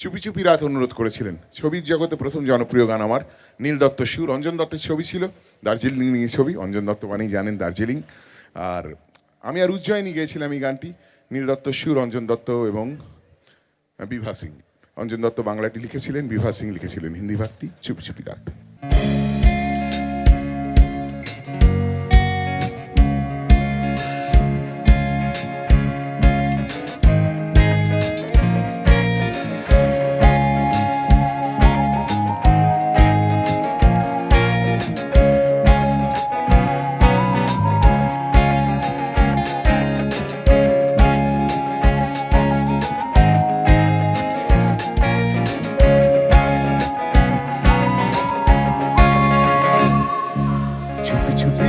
চুপি চুপি রাত অনুরোধ করেছিলেন। ছবির জগতে প্রথম জনপ্রিয় গান আমার। নীল দত্ত সুর, অঞ্জন দত্তের ছবি ছিল, দার্জিলিং নিয়ে ছবি। অঞ্জন দত্ত মানেই জানেন দার্জিলিং। আর আমি আর উজ্জয়িনী গেয়েছিলাম এই গানটি। নীল দত্ত সুর, অঞ্জন দত্ত এবং বিভা সিং। অঞ্জন দত্ত বাংলাটি লিখেছিলেন, বিভা সিং লিখেছিলেন হিন্দি ভাগটি। চুপি চুপি রাত।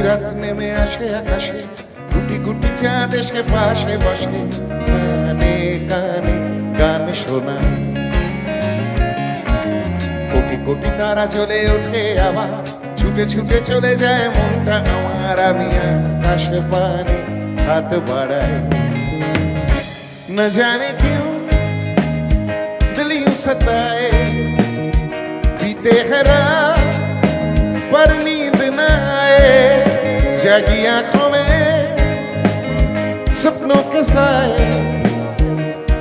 রাত নেমে আসে আকাশে, গুটি গুটি চাঁদ এসে পাশে বসে, কানে কানে গান শোনা, কোটি কোটি তারা জ্বলে ওঠে আবার, ছুটে ছুটে চলে যায় মনটা আমার। আমি আকাশে পানে হাত বাড়াই, না জানে কেউ দিল यूं सताए, बीते है रात पर नींद न आए, जागी आंखों में सपनों के साए,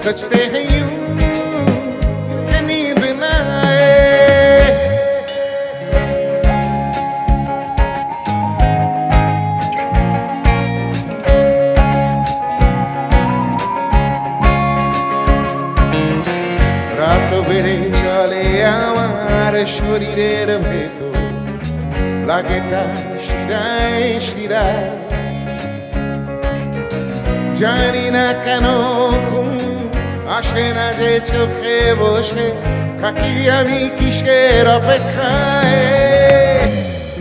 सचते हैं यूं कि नींद न आए। রাত বেড়ে চলে আমার শরীরের ভেতর, লাগেটা শিরায় শিরায়, জানি না কেন ঘুম আসে না যে চোখে বসে থাকি আমি কিসের অপেক্ষায়,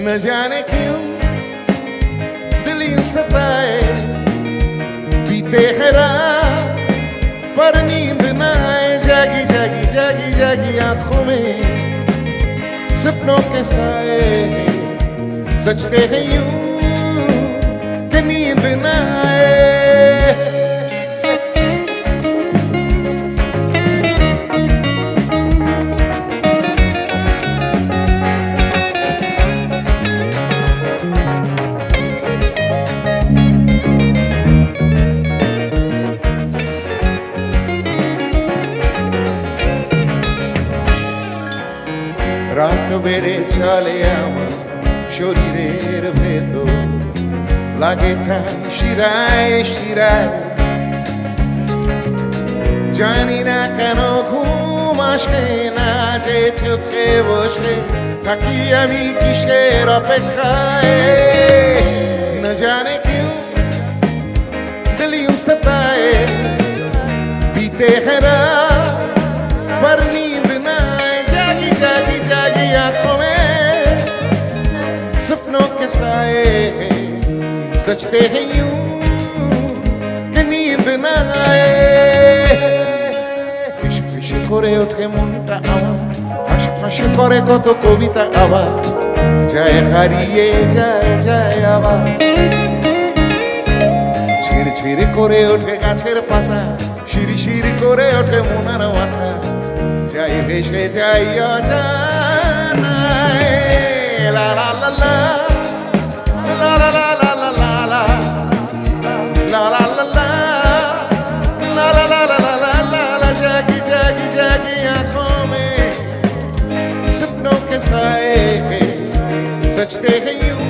না জানে क्यों दिल यूं सताए, बीते है रात पर नींद न आए, जागी जागी जागी जागी आंखों में सपनों के साए, सचते हैं यूं कि नींद न आए। রাত বেড়ে চলে আমার শরীরের ভেতর, লাগেটা শিরায় শিরায়, জানি না কেন ঘুম আসে না যে চোখে বসে থাকি আমি কিসের অপেক্ষায়, না জানে क्यों दिल यूं सताए, बीते है रात पर नींद न आए, जागी जागी जागी आंखों में सपनों के साए, सचते हैं यूं कि नींद न आए। फिश फिश করে ওঠে মনটা আমার, হাসি করে কত কবিতা আবার, যায় হারিয়ে যায় যায় আবার, ছিড় ছিড় করে ওঠে গাছের পাতা, শিরি শিরি করে ওঠে মনের মাথা, যাই ভেসে যাই অজানায়, লা লা লা লা লা লা লা লা লা লা লা লা লা ला ला ला ला ला ला ला, जागी जागी जागी आंखों में सपनों के साए, सचते हैं यूं